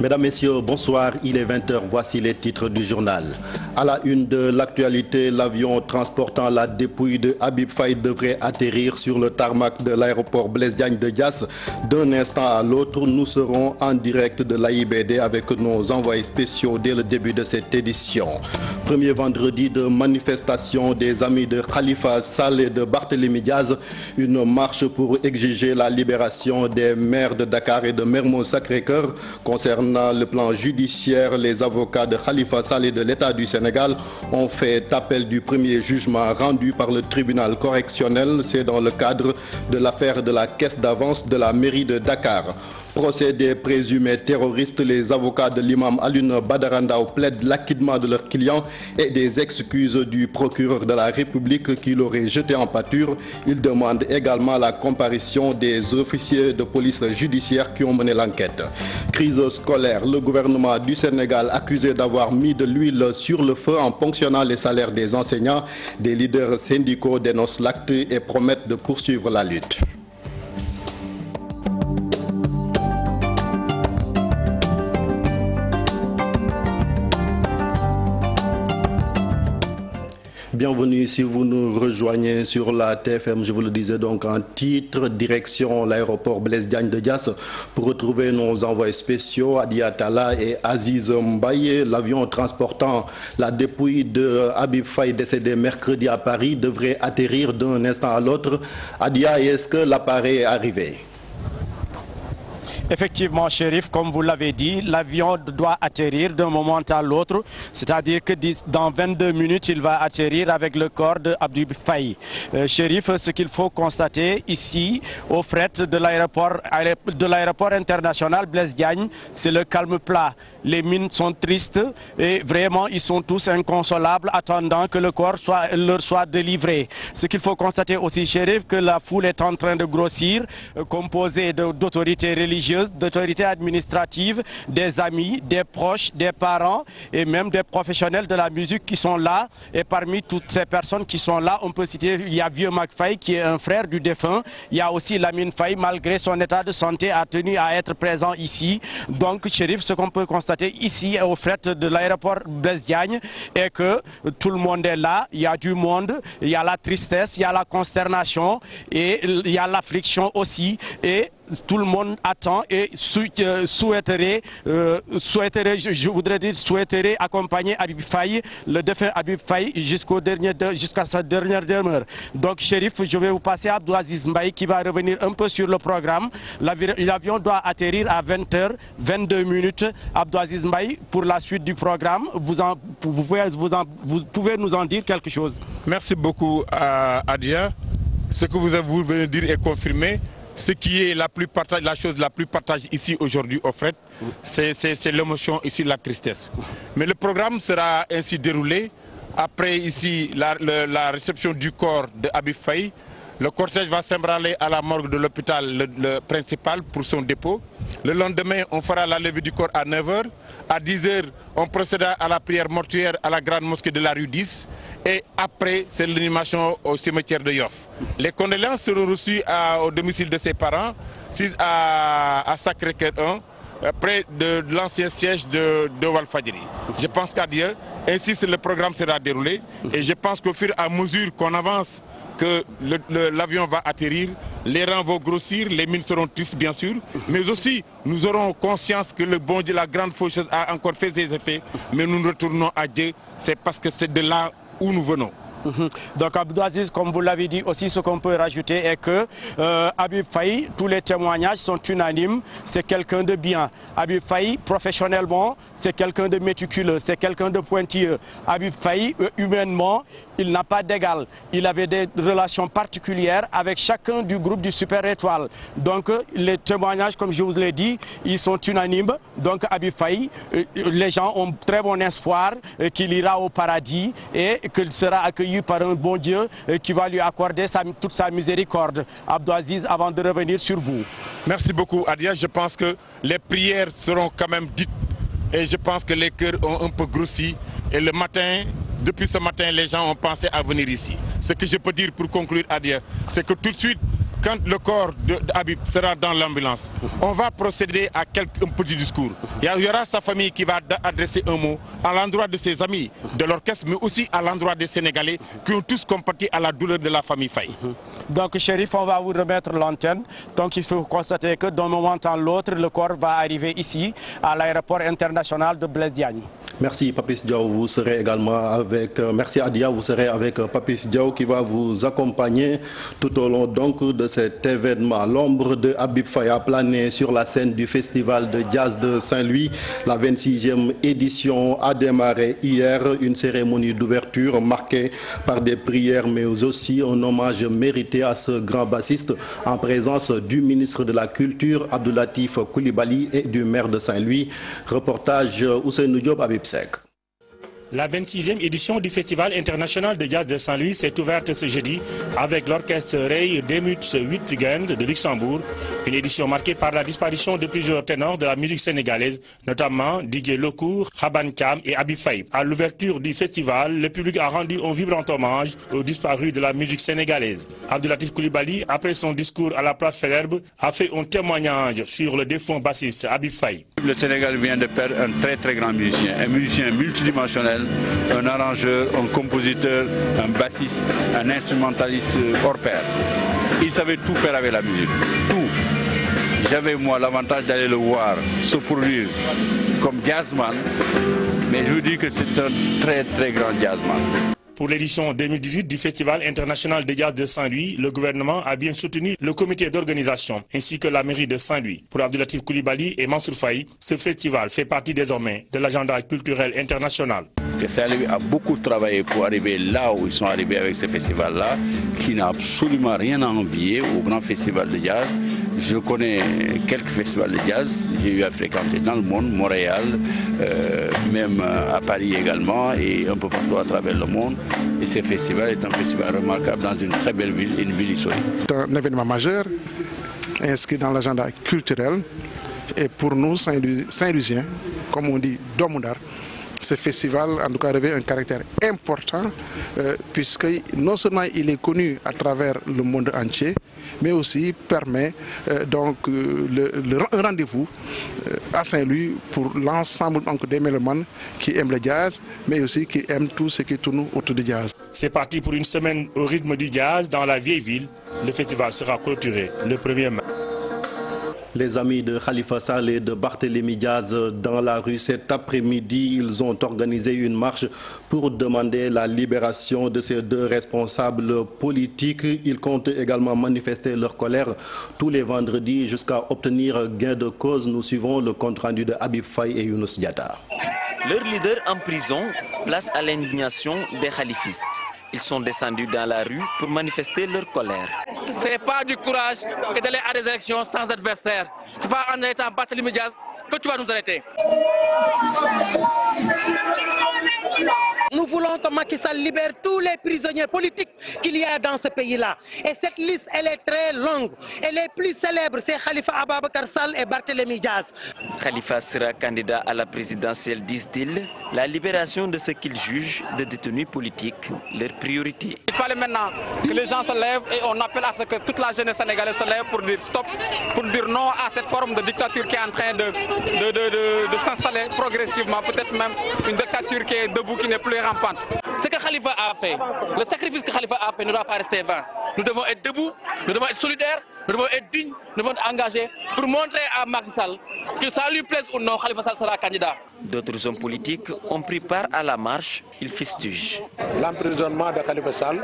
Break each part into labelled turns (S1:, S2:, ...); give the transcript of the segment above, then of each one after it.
S1: Mesdames, Messieurs, bonsoir. Il est 20h. Voici les titres du journal. À la une de l'actualité, l'avion transportant la dépouille de Habib Faye devrait atterrir sur le tarmac de l'aéroport Blaise Diagne de Diass. D'un instant à l'autre, nous serons en direct de l'AIBD avec nos envoyés spéciaux dès le début de cette édition. Premier vendredi de manifestation des amis de Khalifa Sall et de Barthélémy Diaz. Une marche pour exiger la libération des maires de Dakar et de Mermoz Sacré-Cœur. Concernant le plan judiciaire, les avocats de Khalifa Sall et de l'État du Sénégal ont fait appel du premier jugement rendu par le tribunal correctionnel. C'est dans le cadre de l'affaire de la caisse d'avance de la mairie de Dakar. Procès des présumés terroristes, les avocats de l'imam Alioune Badara Ndao plaident l'acquittement de leurs clients et des excuses du procureur de la République qui l'aurait jeté en pâture. Ils demandent également la comparution des officiers de police judiciaire qui ont mené l'enquête. Crise scolaire, le gouvernement du Sénégal accusé d'avoir mis de l'huile sur le feu en ponctionnant les salaires des enseignants. Des leaders syndicaux dénoncent l'acte et promettent de poursuivre la lutte. Bienvenue si vous nous rejoignez sur la TFM, je vous le disais donc en titre, direction l'aéroport Blaise Diagne de Diass pour retrouver nos envoyés spéciaux Adia Talla et Aziz Mbaye. L'avion transportant la dépouille de Habib Faye décédé mercredi à Paris devrait atterrir d'un instant à l'autre. Adia, est-ce que l'appareil est arrivé?
S2: Effectivement, Chérif, comme vous l'avez dit, l'avion doit atterrir d'un moment à l'autre, c'est-à-dire que dans 22 minutes, il va atterrir avec le corps de Habib Faye. Chérif, ce qu'il faut constater ici, au fret de l'aéroport international Blaise Diagne, c'est le calme plat. Les mines sont tristes et vraiment, ils sont tous inconsolables, attendant que le corps leur soit délivré. Ce qu'il faut constater aussi, Chérif, que la foule est en train de grossir, composée d'autorités religieuses, d'autorités administratives, des amis, des proches, des parents et même des professionnels de la musique qui sont là. Et parmi toutes ces personnes qui sont là, on peut citer, il y a Vieux Mac Faye qui est un frère du défunt. Il y a aussi Lamine Faye, malgré son état de santé, a tenu à être présent ici. Donc, Chérif, ce qu'on peut constater ici au fret de l'aéroport Blaise Diagne est que tout le monde est là, il y a du monde, il y a la tristesse, il y a la consternation et il y a l'affliction aussi. Et tout le monde attend et souhaiterait accompagner Habib Faye, le défunt Habib Faye, jusqu'à sa dernière demeure. Donc, Chérif, je vais vous passer à Abdou Aziz Mbaye qui va revenir un peu sur le programme. L'avion doit atterrir à 20h, 22 minutes. Abdou Aziz Mbaye, pour la suite du programme, vous pouvez nous en dire quelque chose.
S3: Merci beaucoup, Adia. Ce que vous venez de dire est confirmé. Ce qui est la chose la plus partagée ici aujourd'hui au fret, c'est l'émotion ici, la tristesse. Mais le programme sera ainsi déroulé. Après ici la réception du corps de Habib Faye, le cortège va s'embraler à la morgue de l'hôpital le principal pour son dépôt. Le lendemain, on fera la levée du corps à 9h. À 10h, on procédera à la prière mortuaire à la grande mosquée de la rue 10. Et après, c'est l'animation au cimetière de Yoff. Les condoléances seront reçues au domicile de ses parents, à Sacré-Cœur 1, près de l'ancien siège de Walfadjri. Je pense qu'à Dieu, ainsi le programme sera déroulé. Et je pense qu'au fur et à mesure qu'on avance, que l'avion va atterrir, les rangs vont grossir, les mines seront tristes bien sûr, mais aussi nous aurons conscience que le bon Dieu, la grande faucheuse a encore fait ses effets, mais nous retournons à Dieu, c'est parce que c'est de là où nous venons.
S2: Donc Abdou Aziz, comme vous l'avez dit aussi, ce qu'on peut rajouter est que Habib Faye, tous les témoignages sont unanimes, c'est quelqu'un de bien. Habib Faye, professionnellement, c'est quelqu'un de méticuleux, c'est quelqu'un de pointilleux. Habib Faye, humainement, il n'a pas d'égal. Il avait des relations particulières avec chacun du groupe du Super Étoile. Donc les témoignages, comme je vous l'ai dit, ils sont unanimes. Donc Habib Faye, les gens ont très bon espoir qu'il ira au paradis et qu'il sera accueilli par un bon Dieu qui va lui accorder toute sa miséricorde. Abdou Aziz, avant de revenir sur vous.
S3: Merci beaucoup, Adia. Je pense que les prières seront quand même dites et je pense que les cœurs ont un peu grossi. Et le matin, depuis ce matin, les gens ont pensé à venir ici. Ce que je peux dire pour conclure, Adia, c'est que tout de suite, quand le corps d'Habib sera dans l'ambulance, on va procéder à un petit discours. Il y aura sa famille qui va adresser un mot à l'endroit de ses amis de l'orchestre, mais aussi à l'endroit des Sénégalais qui ont tous compati à la douleur de la famille Faye.
S2: Donc, Chérif, on va vous remettre l'antenne. Donc, il faut constater que d'un moment à l'autre, le corps va arriver ici, à l'aéroport international de Blaise Diagne.
S1: Merci Papis Diaw, vous serez également avec, merci Adia, vous serez avec Papis Diaw qui va vous accompagner tout au long donc de cet événement. L'ombre de Habib Faye a plané sur la scène du Festival de Jazz de Saint-Louis. La 26e édition a démarré hier, une cérémonie d'ouverture marquée par des prières mais aussi un hommage mérité à ce grand bassiste en présence du ministre de la Culture Abdoulatif Coulibaly et du maire de Saint-Louis. Reportage Ousseynou Diop, Habib Seck.
S4: La 26e édition du Festival international de jazz de Saint-Louis s'est ouverte ce jeudi avec l'orchestre Ray Demuth 8 Grand de Luxembourg. Une édition marquée par la disparition de plusieurs ténors de la musique sénégalaise, notamment Didier Lecourt, Khaban Kam et Habib Faye. À l'ouverture du festival, le public a rendu un vibrant hommage aux disparus de la musique sénégalaise. Abdoulatif Coulibaly, après son discours à la place Faidherbe, a fait un témoignage sur le défunt bassiste Habib Faye.
S5: Le Sénégal vient de perdre un très grand musicien, un musicien multidimensionnel, un arrangeur, un compositeur, un bassiste, un instrumentaliste hors pair. Il savait tout faire avec la musique, tout. J'avais moi l'avantage d'aller le voir se produire comme jazzman, mais je vous dis que c'est un très grand jazzman.
S4: Pour l'édition 2018 du Festival international de jazz de Saint-Louis, le gouvernement a bien soutenu le comité d'organisation ainsi que la mairie de Saint-Louis. Pour Abdoulatif Coulibaly et Mansour Faye, ce festival fait partie désormais de l'agenda culturel international.
S5: Saint-Louis a beaucoup travaillé pour arriver là où ils sont arrivés avec ce festival-là, qui n'a absolument rien à envier au grand festival de jazz. Je connais quelques festivals de jazz, j'ai eu à fréquenter dans le monde, Montréal, même à Paris également et un peu partout à travers le monde. Et ce festival est un festival remarquable dans une très belle ville, une ville historique.
S6: C'est un événement majeur inscrit dans l'agenda culturel et pour nous, Saint-Louisiens, comme on dit, Domundar, ce festival en tout cas revêt un caractère important puisque non seulement il est connu à travers le monde entier, mais aussi permet donc un rendez-vous à Saint-Louis pour l'ensemble des mélomanes qui aiment le jazz, mais aussi qui aiment tout ce qui tourne autour du jazz.
S4: C'est parti pour une semaine au rythme du jazz dans la vieille ville. Le festival sera clôturé le 1er mai.
S1: Les amis de Khalifa Sall et de Barthélémy Diaz dans la rue cet après-midi, ils ont organisé une marche pour demander la libération de ces deux responsables politiques. Ils comptent également manifester leur colère tous les vendredis jusqu'à obtenir gain de cause. Nous suivons le compte-rendu de Habib Faye et Younous Diatta.
S7: Leur leader en prison, place à l'indignation des khalifistes. Ils sont descendus dans la rue pour manifester leur colère.
S8: Ce n'est pas du courage que d'aller à des élections sans adversaire. Ce n'est pas en étant Barthélémy Diaz que tu vas nous arrêter. Nous voulons que Macky Sall libère tous les prisonniers politiques qu'il y a dans ce pays-là. Et cette liste, elle est très longue. Et les plus célèbres, c'est Khalifa Ababacar Sall et Barthélémy Diaz.
S7: Khalifa sera candidat à la présidentielle, disent-ils. La libération de ce qu'ils jugent de détenus politiques, leur priorité.
S8: Il fallait maintenant que les gens se lèvent et on appelle à ce que toute la jeunesse sénégalaise se lève pour dire stop, pour dire non à cette forme de dictature qui est en train de s'installer progressivement, peut-être même une dictature qui est debout, qui n'est plus rampante. Ce que Khalifa a fait, le sacrifice que Khalifa a fait ne doit pas rester vain. Nous devons être debout, nous devons être solidaires, nous devons être dignes, nous devons être engagés pour montrer à Macky Sall que ça lui plaise ou non, Khalifa Sall sera candidat.
S7: D'autres hommes politiques ont pris part à la marche, ils fustigent.
S9: L'emprisonnement de Khalifa Sall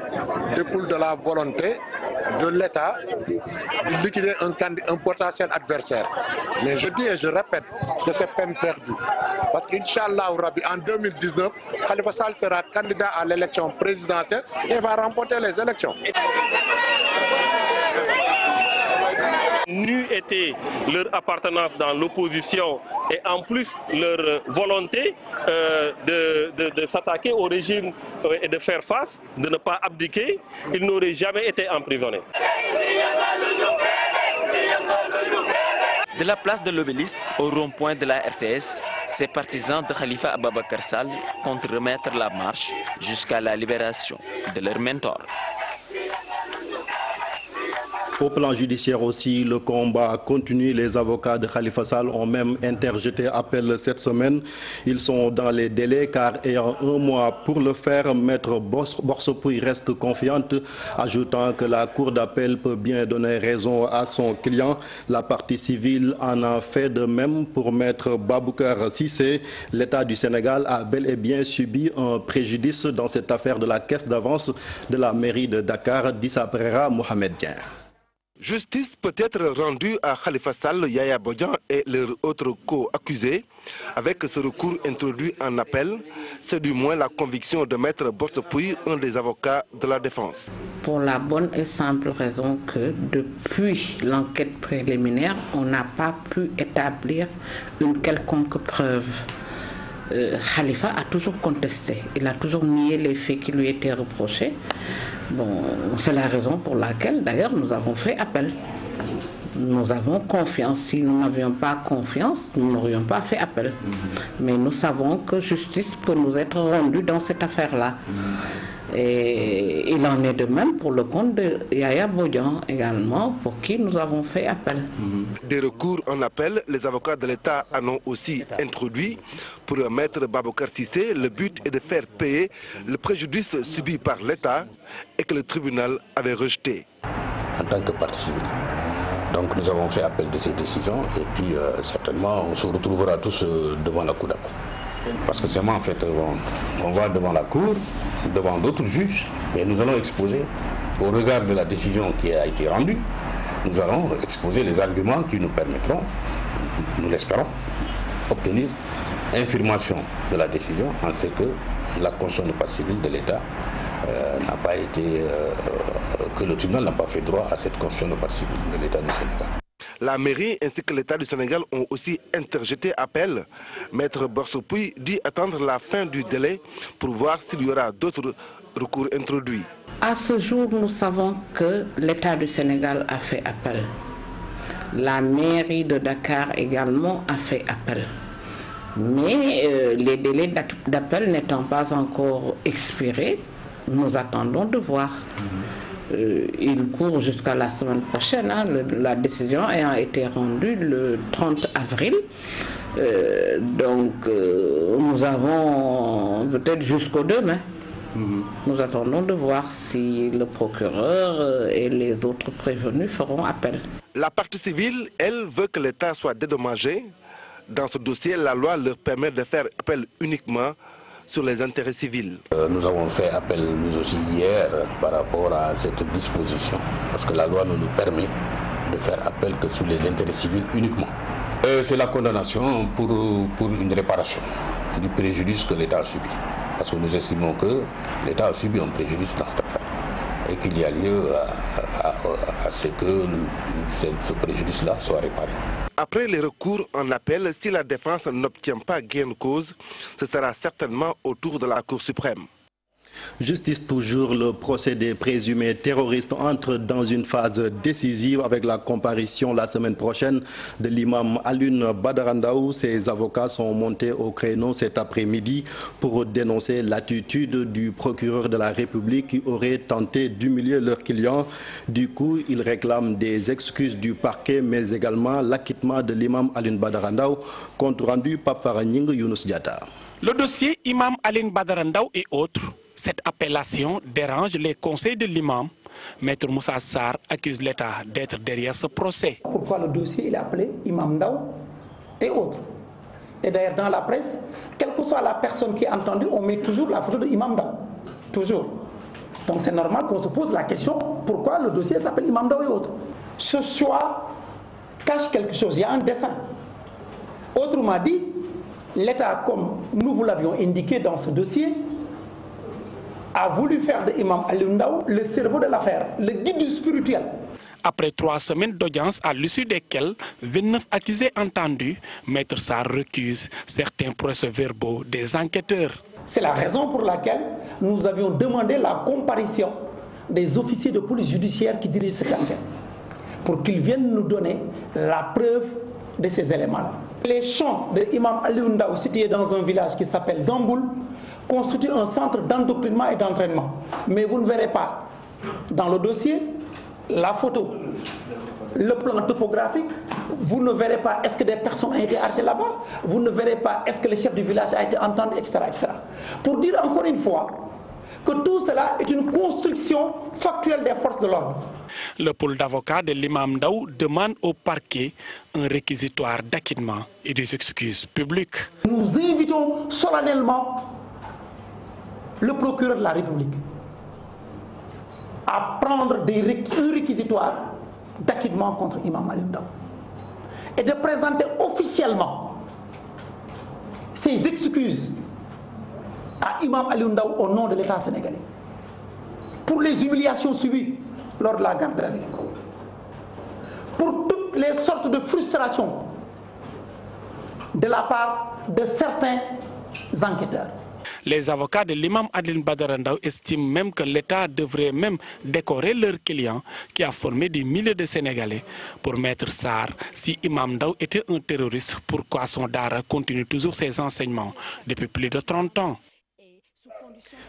S9: découle de la volonté de l'État de liquider un potentiel adversaire. Mais je dis et je répète que c'est peine perdue. Parce qu'Inch'Allah, en 2019, Khalifa Sall sera candidat à l'élection présidentielle et va remporter les élections.
S10: N'eût été leur appartenance dans l'opposition et en plus leur volonté de s'attaquer au régime et de faire face, de ne pas abdiquer, ils n'auraient jamais été emprisonnés.
S7: De la place de l'Obélisque au rond-point de la RTS, ces partisans de Khalifa Ababacar Sall comptent remettre la marche jusqu'à la libération de leur mentor.
S1: Au plan judiciaire aussi, le combat continue. Les avocats de Khalifa Sall ont même interjeté appel cette semaine. Ils sont dans les délais car ayant un mois pour le faire, Maître Borsopouy reste confiante, ajoutant que la Cour d'appel peut bien donner raison à son client. La partie civile en a fait de même pour Maître Baboucar Cissé. L'État du Sénégal a bel et bien subi un préjudice dans cette affaire de la caisse d'avance de la mairie de Dakar, Dissa Pereira Mohamed Dien.
S11: Justice peut être rendue à Khalifa Sall, Yaya Bodian et leurs autres co-accusés. Avec ce recours introduit en appel, c'est du moins la conviction de Maître Borsopouy, un des avocats de la défense.
S12: Pour la bonne et simple raison que depuis l'enquête préliminaire, on n'a pas pu établir une quelconque preuve. Khalifa a toujours contesté, il a toujours nié les faits qui lui étaient reprochés. Bon, c'est la raison pour laquelle d'ailleurs nous avons fait appel. Nous avons confiance. Si nous n'avions pas confiance, nous n'aurions pas fait appel. Mais nous savons que justice peut nous être rendue dans cette affaire-là. Et il en est de même pour le compte de Yaya Bodian également, pour qui nous avons fait appel.
S11: Des recours en appel, les avocats de l'État en ont aussi introduit. Pour Maître Baboucar Cissé, le but est de faire payer le préjudice subi par l'État et que le tribunal avait rejeté.
S13: En tant que partie civile. Donc nous avons fait appel de ces décisions et puis certainement on se retrouvera tous devant la cour d'appel. Parce que seulement en fait on va devant la cour, devant d'autres juges, mais nous allons exposer, au regard de la décision qui a été rendue, nous allons exposer les arguments qui nous permettront, nous l'espérons, obtenir infirmation de la décision en ce que la constitution de partie civile de l'État n'a pas été, que le tribunal n'a pas fait droit à cette constitution de partie civile de l'État du Sénégal.
S11: La mairie ainsi que l'État du Sénégal ont aussi interjeté appel. Maître Borsopouy dit attendre la fin du délai pour voir s'il y aura d'autres recours introduits.
S12: À ce jour, nous savons que l'État du Sénégal a fait appel. La mairie de Dakar également a fait appel. Mais les délais d'appel n'étant pas encore expirés, nous attendons de voir. Il court jusqu'à la semaine prochaine, hein, la décision ayant été rendue le 30 avril. Donc nous avons peut-être jusqu'au 2 mai. Nous attendons de voir si le procureur et les autres prévenus feront appel.
S11: La partie civile, elle, veut que l'État soit dédommagé. Dans ce dossier, la loi leur permet de faire appel uniquement sur les intérêts civils.
S13: Nous avons fait appel nous aussi hier par rapport à cette disposition, parce que la loi ne nous permet de faire appel que sur les intérêts civils uniquement. C'est la condamnation pour une réparation du préjudice que l'État a subi, parce que nous estimons que l'État a subi un préjudice dans cette affaire et qu'il y a lieu à ce que ce préjudice-là soit réparé.
S11: Après les recours en appel, si la défense n'obtient pas gain de cause, ce sera certainement au tour de la Cour suprême.
S1: Justice toujours, le procès des présumés terroristes entre dans une phase décisive avec la comparution la semaine prochaine de l'imam Alioune Badara Ndao. Ses avocats sont montés au créneau cet après-midi pour dénoncer l'attitude du procureur de la République qui aurait tenté d'humilier leur client. Du coup, ils réclament des excuses du parquet mais également l'acquittement de l'imam Alioune Badara Ndao. Compte rendu Pape Faranying, Younous Diatta.
S14: Le dossier imam Alioune Badara Ndao et autres. Cette appellation dérange les conseils de l'imam. Maître Moussa Sarr accuse l'État d'être derrière ce procès.
S15: Pourquoi le dossier est appelé Imam Ndao et autres? Et d'ailleurs dans la presse, quelle que soit la personne qui est entendue, on met toujours la photo de Imam Ndao. Toujours. Donc c'est normal qu'on se pose la question, pourquoi le dossier s'appelle Imam Ndao et autres? Ce choix cache quelque chose, il y a un dessein. Autrement dit, l'État, comme nous vous l'avions indiqué dans ce dossier, a voulu faire de Imam Alioune Ndao le cerveau de l'affaire, le guide spirituel.
S14: Après 3 semaines d'audience à l'issue desquelles 29 accusés entendus, Maître Sarr recuse certains procès-verbaux des enquêteurs.
S15: C'est la raison pour laquelle nous avions demandé la comparution des officiers de police judiciaire qui dirigent cette enquête, pour qu'ils viennent nous donner la preuve de ces éléments. Les champs de Imam Alioune Ndao, situés dans un village qui s'appelle Gamboul, constitue un centre d'endoctrinement et d'entraînement. Mais vous ne verrez pas dans le dossier la photo, le plan topographique, vous ne verrez pas est-ce que des personnes ont été arrêtées là-bas, vous ne verrez pas est-ce que le chef du village a été entendu, etc., etc. Pour dire encore une fois que tout cela est une construction factuelle des forces de l'ordre.
S14: Le pôle d'avocats de l'imam Daou demande au parquet un réquisitoire d'acquittement et des excuses publiques.
S15: Nous invitons solennellement le procureur de la République à prendre un réquisitoire d'acquittement contre Imam Aliou Ndao et de présenter officiellement ses excuses à Imam Aliou Ndao au nom de l'État sénégalais pour les humiliations subies lors de la garde à vue, pour toutes les sortes de frustrations de la part de certains enquêteurs.
S14: Les avocats de l'imam Adeline Badara Ndao estiment même que l'État devrait même décorer leur client qui a formé des milliers de Sénégalais pour Maître Sarr. Si Imam Ndao était un terroriste, pourquoi son Dara continue toujours ses enseignements depuis plus de 30 ans?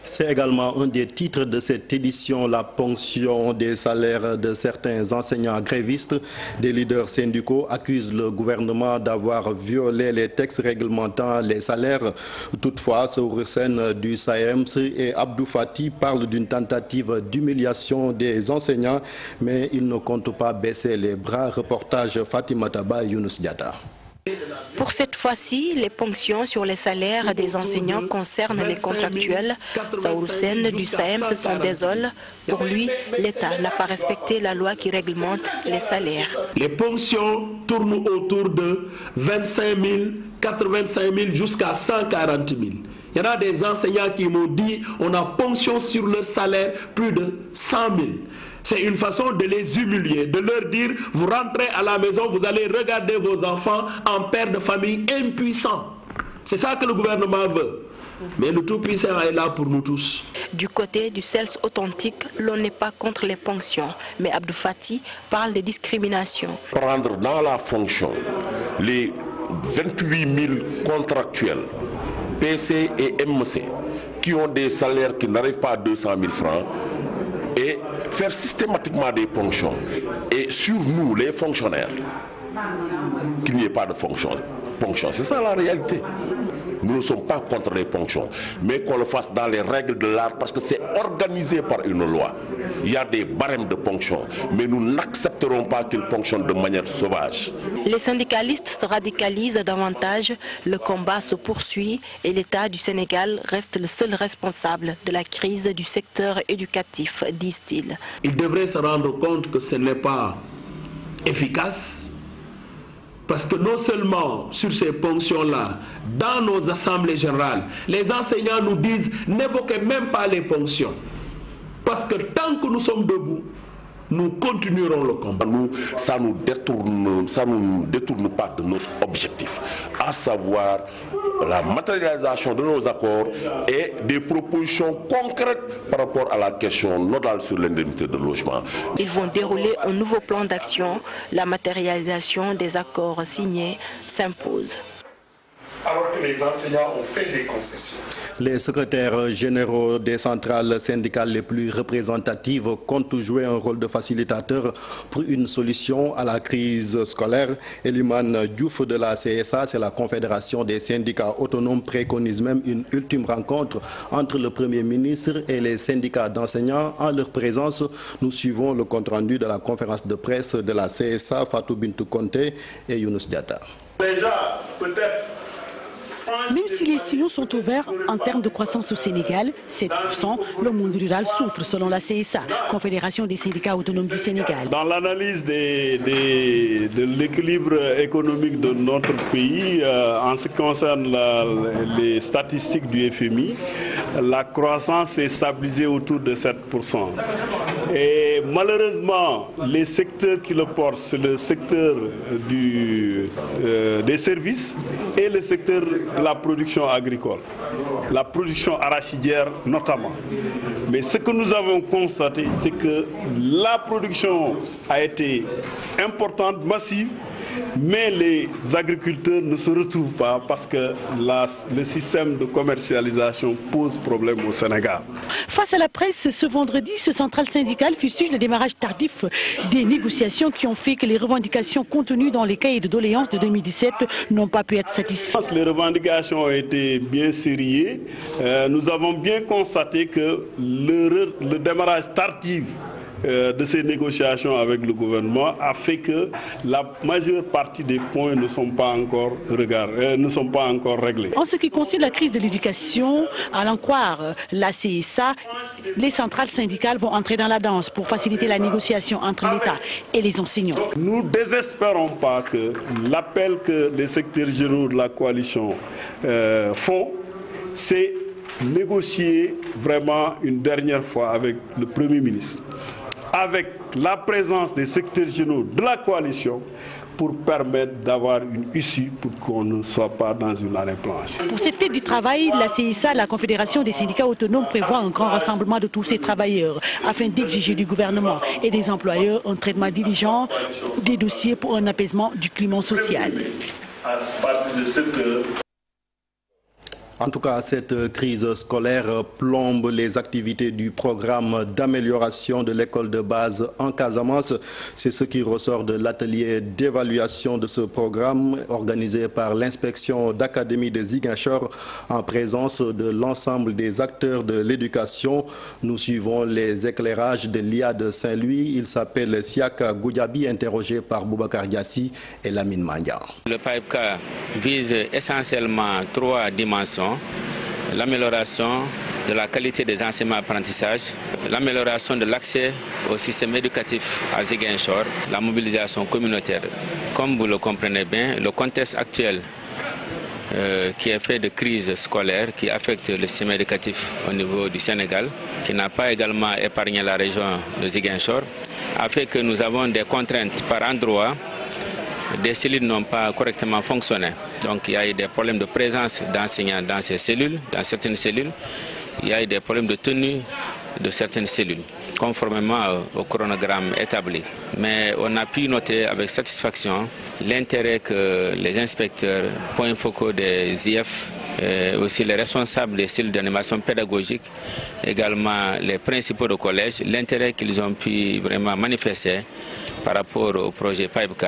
S1: C'est également un des titres de cette édition, la ponction des salaires de certains enseignants grévistes. Des leaders syndicaux accusent le gouvernement d'avoir violé les textes réglementant les salaires. Toutefois, Saourou Sène du SAEMS et Abdou Fati parlent d'une tentative d'humiliation des enseignants, mais ils ne comptent pas baisser les bras. Reportage Fatima Taba et Younous Diatta.
S16: Pour cette fois-ci, les ponctions sur les salaires des enseignants concernent les contractuels. Saourou Sène du SAEMS s'en désole. Pour lui, l'État n'a pas respecté la loi qui réglemente les salaires.
S17: Les ponctions tournent autour de 25 000, 85 000 jusqu'à 140 000. Il y en a des enseignants qui m'ont dit on a ponction sur leur salaire plus de 100 000. C'est une façon de les humilier, de leur dire vous rentrez à la maison, vous allez regarder vos enfants en père de famille impuissant. C'est ça que le gouvernement veut. Mais le Tout-Puissant est là pour nous tous.
S16: Du côté du CELS authentique, l'on n'est pas contre les ponctions. Mais Abdou Fati parle de discrimination.
S18: Prendre dans la fonction les 28 000 contractuels, PC et MC, qui ont des salaires qui n'arrivent pas à 200 000 francs, et faire systématiquement des ponctions. Et sur nous, les fonctionnaires, qu'il n'y ait pas de ponction. C'est ça la réalité. Nous ne sommes pas contre les ponctions, mais qu'on le fasse dans les règles de l'art parce que c'est organisé par une loi. Il y a des barèmes de ponction, mais nous n'accepterons pas qu'ils ponctionnent de manière sauvage.
S16: Les syndicalistes se radicalisent davantage, le combat se poursuit et l'État du Sénégal reste le seul responsable de la crise du secteur éducatif, disent-ils.
S17: Ils devraient se rendre compte que ce n'est pas efficace. Parce que non seulement sur ces ponctions-là, dans nos assemblées générales, les enseignants nous disent n'évoquez même pas les ponctions. Parce que tant que nous sommes debout, nous continuerons le combat.
S18: Ça ne nous détourne pas de notre objectif, à savoir la matérialisation de nos accords et des propositions concrètes par rapport à la question nodale sur l'indemnité de logement.
S16: Ils vont dérouler un nouveau plan d'action. La matérialisation des accords signés s'impose.
S19: Alors que les enseignants ont fait des concessions.
S1: Les secrétaires généraux des centrales syndicales les plus représentatives comptent jouer un rôle de facilitateur pour une solution à la crise scolaire. Eliman Diouf de la CSA, c'est la Confédération des syndicats autonomes, préconise même une ultime rencontre entre le Premier ministre et les syndicats d'enseignants. En leur présence, nous suivons le compte-rendu de la conférence de presse de la CSA, Fatou Bintou Conté et Younous Diatta.
S19: Déjà, peut-être.
S20: Même si les signaux sont ouverts en termes de croissance au Sénégal, 7%, le monde rural souffre selon la CSA, Confédération des syndicats autonomes du Sénégal.
S21: Dans l'analyse de l'équilibre économique de notre pays, en ce qui concerne les statistiques du FMI, la croissance est stabilisée autour de 7%. Et malheureusement, les secteurs qui le portent, c'est le secteur des services et le secteur de la production agricole, la production arachidière notamment. Mais ce que nous avons constaté, c'est que la production a été importante, massive, mais les agriculteurs ne se retrouvent pas parce que le système de commercialisation pose problème au Sénégal.
S20: Face à la presse, ce vendredi, ce central syndical fustige le démarrage tardif des négociations qui ont fait que les revendications contenues dans les cahiers de doléances de 2017 n'ont pas pu être satisfaites.
S21: Les revendications ont été bien sériées. Nous avons bien constaté que le démarrage tardif de ces négociations avec le gouvernement a fait que la majeure partie des points ne sont pas encore réglés.
S20: En ce qui concerne la crise de l'éducation, à l'en croire la CSA, les centrales syndicales vont entrer dans la danse pour faciliter la négociation entre l'État et les enseignants.
S21: Nous ne désespérons pas que l'appel que les secteurs généraux de la coalition font, c'est négocier vraiment une dernière fois avec le Premier ministre, avec la présence des secteurs généraux de la coalition pour permettre d'avoir une issue pour qu'on ne soit pas dans une année blanche.
S20: Pour cette fête du travail, la CSA, la Confédération des syndicats autonomes, prévoit un grand rassemblement de tous ces travailleurs afin d'exiger du gouvernement et des employeurs un traitement diligent des dossiers pour un apaisement du climat social.
S1: En tout cas, cette crise scolaire plombe les activités du programme d'amélioration de l'école de base en Casamance. C'est ce qui ressort de l'atelier d'évaluation de ce programme organisé par l'inspection d'académie de Ziguinchor en présence de l'ensemble des acteurs de l'éducation. Nous suivons les éclairages de l'IA de Saint-Louis. Il s'appelle Siaka Goudiaby, interrogé par Boubacar Yassi et Lamine Mandia.
S3: Le PAEPK vise essentiellement 3 dimensions. L'amélioration de la qualité des enseignements-apprentissages, l'amélioration de l'accès au système éducatif à Ziguinchor, la mobilisation communautaire. Comme vous le comprenez bien, le contexte actuel qui est fait de crise scolaire qui affecte le système éducatif au niveau du Sénégal, qui n'a pas également épargné la région de Ziguinchor, a fait que nous avons des contraintes par endroit. Des cellules n'ont pas correctement fonctionné. Donc il y a eu des problèmes de présence d'enseignants dans ces cellules, dans certaines cellules. Il y a eu des problèmes de tenue de certaines cellules, conformément au chronogramme établi. Mais on a pu noter avec satisfaction l'intérêt que les inspecteurs, points focaux des IF, aussi les responsables des cellules d'animation pédagogique, également les principaux de collège, l'intérêt qu'ils ont pu vraiment manifester par rapport au projet PAEPK,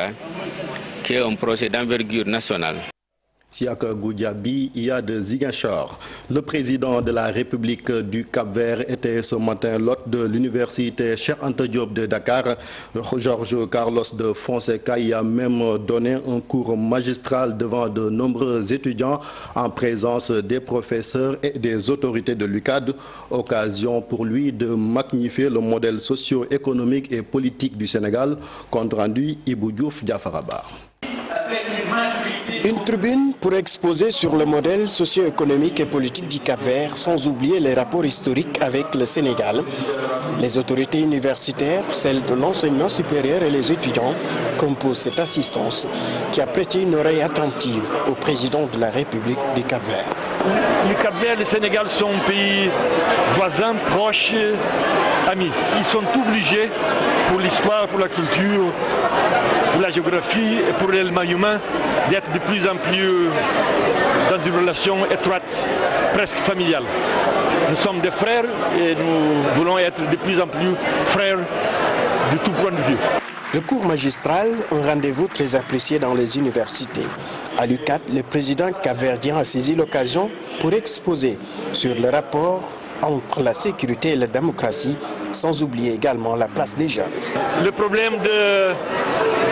S3: qui est un projet d'envergure nationale.
S1: Siaka Goudiaby, IA de Ziguinchor. Le président de la République du Cap-Vert était ce matin l'hôte de l'université Cheikh Anta Diop de Dakar. Georges Carlos de Fonseca y a même donné un cours magistral devant de nombreux étudiants en présence des professeurs et des autorités de l'UCAD. Occasion pour lui de magnifier le modèle socio-économique et politique du Sénégal. Compte rendu Ibou Diouf Diafaraba.
S22: Une tribune pour exposer sur le modèle socio-économique et politique du Cap-Vert, sans oublier les rapports historiques avec le Sénégal. Les autorités universitaires, celles de l'enseignement supérieur et les étudiants composent cette assistance qui a prêté une oreille attentive au président de la République du Cap-Vert.
S23: Le Cap-Vert et le Sénégal sont un pays voisin, proche, amis. Ils sont obligés, pour l'histoire, pour la culture, pour la géographie et pour l'élément humain, d'être de plus en plus dans une relation étroite, presque familiale. Nous sommes des frères et nous voulons être de plus en plus frères de tout point de vue.
S22: Le cours magistral, un rendez-vous très apprécié dans les universités. À l'UCAD, le président capverdien a saisi l'occasion pour exposer sur le rapport entre la sécurité et la démocratie, sans oublier également la place des jeunes.
S23: Le problème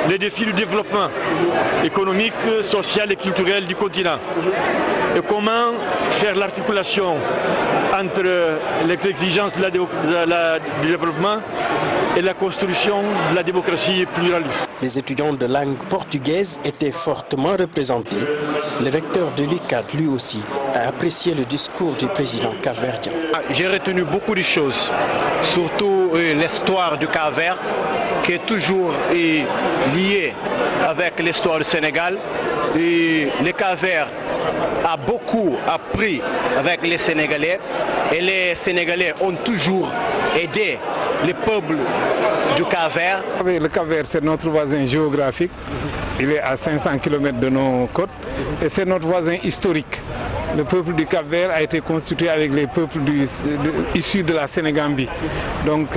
S23: les défis du développement économique, social et culturel du continent. Et comment faire l'articulation entre les exigences du développement et la construction de la démocratie pluraliste.
S22: Les étudiants de langue portugaise étaient fortement représentés. Le recteur de l'UCAD, lui aussi, a apprécié le discours du président capverdien.
S24: J'ai retenu beaucoup de choses, surtout l'histoire du Cap-Vert, qui est toujours liée avec l'histoire du Sénégal. Et le Cap-Vert a beaucoup appris avec les Sénégalais et les Sénégalais ont toujours aidé les peuples du Cap-Vert.
S25: Le Cap-Vert, c'est notre voisin géographique
S2: Il est à 500 km de nos côtes et c'est notre voisin historique. Le peuple du Cap-Vert a été constitué avec les peuples issus de la Sénégambie. Donc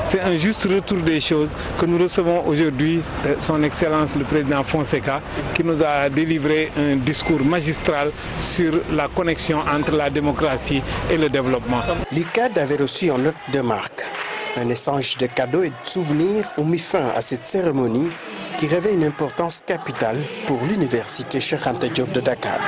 S2: c'est un juste retour des choses que nous recevons aujourd'hui son Excellence le Président Fonseca qui nous a délivré un discours magistral sur la connexion entre la démocratie et le développement.
S22: L'UCAD avait reçu en note de marque. Un échange de cadeaux et de souvenirs ont mis fin à cette cérémonie qui revêt une importance capitale pour l'université Cheikh Anta Diop de Dakar.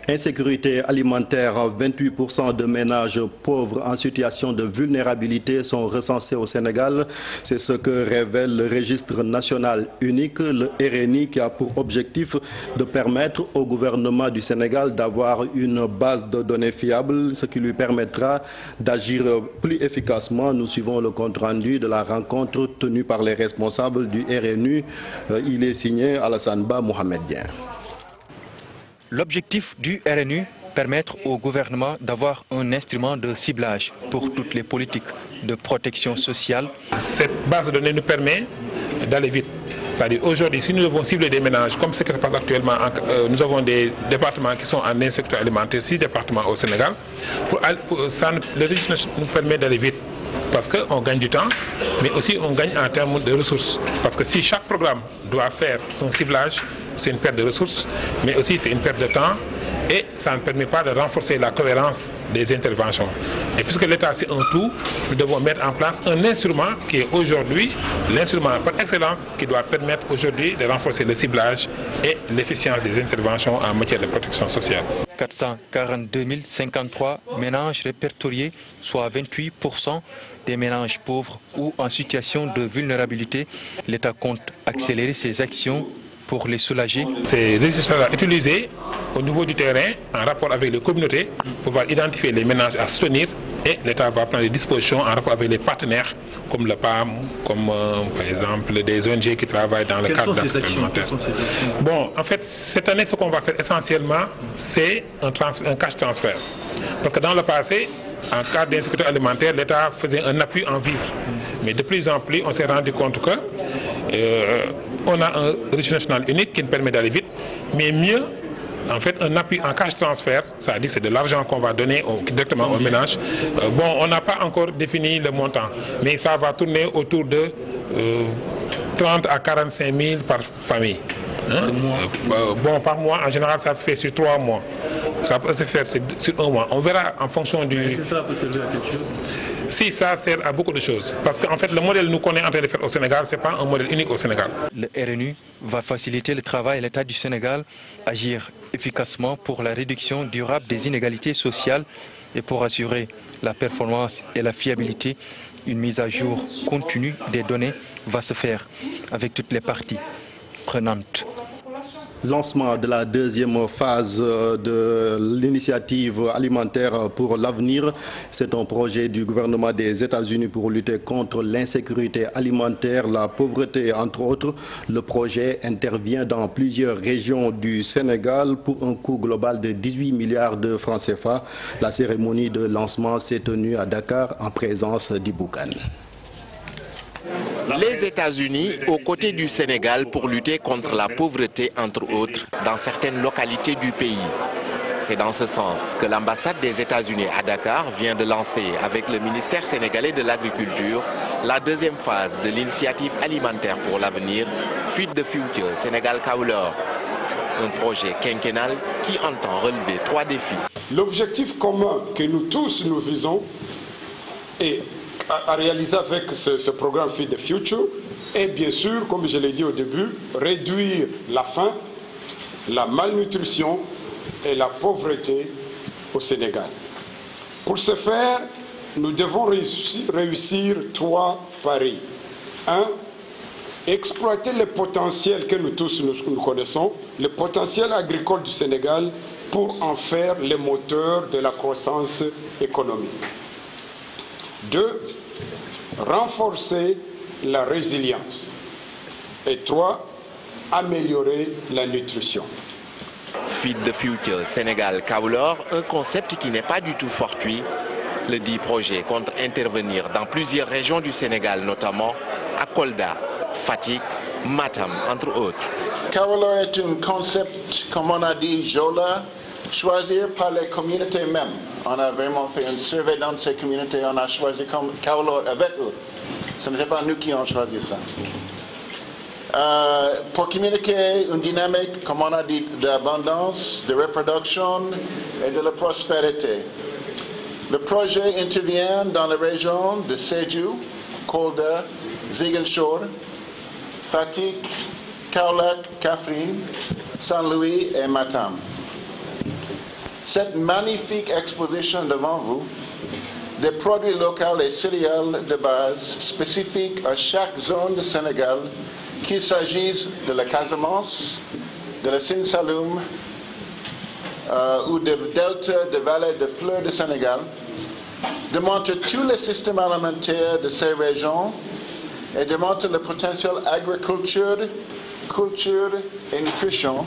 S1: Insécurité alimentaire, 28% de ménages pauvres en situation de vulnérabilité sont recensés au Sénégal. C'est ce que révèle le registre national unique, le RNI, qui a pour objectif de permettre au gouvernement du Sénégal d'avoir une base de données fiable, ce qui lui permettra d'agir plus efficacement. Nous suivons le compte-rendu de la rencontre tenue par les responsables du RNU. Il est signé Alassane Ba Mohamed Dien.
S4: L'objectif du RNU, permettre au gouvernement d'avoir un instrument de ciblage pour toutes les politiques de protection sociale.
S5: Cette base de données nous permet d'aller vite. C'est-à-dire aujourd'hui, si nous devons cibler des ménages, comme ce qui se passe actuellement, nous avons des départements qui sont en insécurité alimentaire, 6 départements au Sénégal. Le registre nous permet d'aller vite. Parce qu'on gagne du temps, mais aussi on gagne en termes de ressources. Parce que si chaque programme doit faire son ciblage, c'est une perte de ressources, mais aussi c'est une perte de temps et ça ne permet pas de renforcer la cohérence des interventions. Et puisque l'État c'est un tout, nous devons mettre en place un instrument qui est aujourd'hui l'instrument par excellence qui doit permettre aujourd'hui de renforcer le ciblage et l'efficience des interventions en matière de protection sociale.
S4: 442 053 ménages répertoriés, soit 28% des ménages pauvres ou en situation de vulnérabilité. L'État compte accélérer ses actions pour les soulager.
S5: Ces registres seront utilisés au niveau du terrain en rapport avec les communautés pour pouvoir identifier les ménages à soutenir et l'État va prendre des dispositions en rapport avec les partenaires comme le PAM, comme par exemple des ONG qui travaillent dans le cadre d'insécurité alimentaire. Bon, en fait, cette année, ce qu'on va faire essentiellement, c'est un cash transfert. Parce que dans le passé, en cas d'insécurité alimentaire, l'État faisait un appui en vivres. Mais de plus en plus, on s'est rendu compte que on a un registre national unique qui nous permet d'aller vite, mais mieux, en fait, un appui en cash transfert, ça veut dire que c'est de l'argent qu'on va donner directement au ménage. Bon, on n'a pas encore défini le montant, mais ça va tourner autour de 30 à 45 000 par famille. Bon, par mois, en général, ça se fait sur 3 mois. Ça peut se faire sur 1 mois. On verra en fonction du...
S17: Est-ce que ça peut servir à quelque chose?
S5: Si, ça sert à beaucoup de choses. Parce qu'en fait, le modèle nous qu'on est en train de faire au Sénégal, ce n'est pas un modèle unique au Sénégal.
S4: Le RNU va faciliter le travail à l'État du Sénégal, agir efficacement pour la réduction durable des inégalités sociales et pour assurer la performance et la fiabilité. Une mise à jour continue des données va se faire avec toutes les parties prenantes.
S1: Lancement de la deuxième phase de l'initiative alimentaire pour l'avenir. C'est un projet du gouvernement des États-Unis pour lutter contre l'insécurité alimentaire, la pauvreté, entre autres. Le projet intervient dans plusieurs régions du Sénégal pour un coût global de 18 milliards de francs CFA. La cérémonie de lancement s'est tenue à Dakar en présence d'Ibou Kane.
S6: Les États-Unis aux côtés du Sénégal pour lutter contre la pauvreté, entre autres, dans certaines localités du pays. C'est dans ce sens que l'ambassade des États-Unis à Dakar vient de lancer, avec le ministère sénégalais de l'Agriculture, la deuxième phase de l'initiative alimentaire pour l'avenir, Feed the Future Sénégal Kaolack. Un projet quinquennal qui entend relever 3 défis.
S25: L'objectif commun que nous tous nous visons est à réaliser avec ce programme Feed the Future et bien sûr, comme je l'ai dit au début, réduire la faim, la malnutrition et la pauvreté au Sénégal. Pour ce faire, nous devons réussir 3 paris. 1. Exploiter le potentiel que nous tous nous connaissons, le potentiel agricole du Sénégal pour en faire le moteur de la croissance économique. 2. Renforcer la résilience. Et 3. Améliorer la nutrition.
S6: Feed the Future Sénégal Kaolack, un concept qui n'est pas du tout fortuit. Le dit projet compte intervenir dans plusieurs régions du Sénégal, notamment à Kolda, Fatick, Matam, entre autres.
S7: Kawalor est un concept, comme on a dit, Jola, choisi par les communautés mêmes. On a vraiment fait un survey dans ces communautés, on a choisi comme Kawalor avec eux. Ce n'était pas nous qui avons choisi ça. Pour communiquer une dynamique, comme on a dit, d'abondance, de reproduction et de la prospérité. Le projet intervient dans la région de Sédhiou, Kolda, Ziguinchor, Fatick, Kaolack, Kaffrine, Saint-Louis et Matam. Cette magnifique exposition devant vous, des produits locaux et céréales de base spécifiques à chaque zone du Sénégal, qu'il s'agisse de la Casamance, de la Sine-Saloum ou du delta de vallée de fleurs du Sénégal, démontre tous les systèmes alimentaires de ces régions et démontre le potentiel agriculture, culture et nutrition.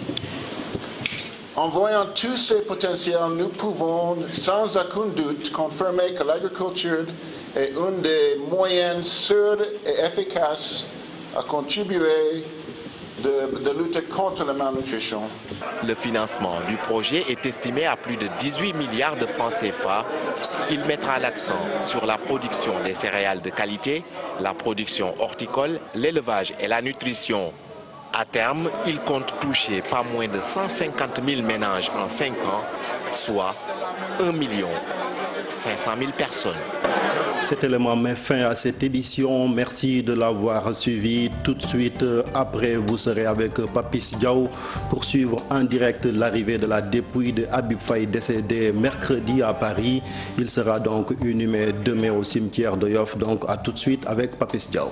S7: En voyant tous ces potentiels, nous pouvons sans aucun doute confirmer que l'agriculture est un des moyens sûrs et efficaces à contribuer de lutter contre la malnutrition.
S6: Le financement du projet est estimé à plus de 18 milliards de francs CFA. Il mettra l'accent sur la production des céréales de qualité, la production horticole, l'élevage et la nutrition. À terme, il compte toucher pas moins de 150 000 ménages en 5 ans, soit 1 500 000 personnes.
S1: Cet élément met fin à cette édition. Merci de l'avoir suivi. Tout de suite après, vous serez avec Papis Diaw pour suivre en direct l'arrivée de la dépouille de Habib Faye décédé mercredi à Paris. Il sera donc inhumé demain au cimetière de Yoff. Donc à tout de suite avec Papis Diaw.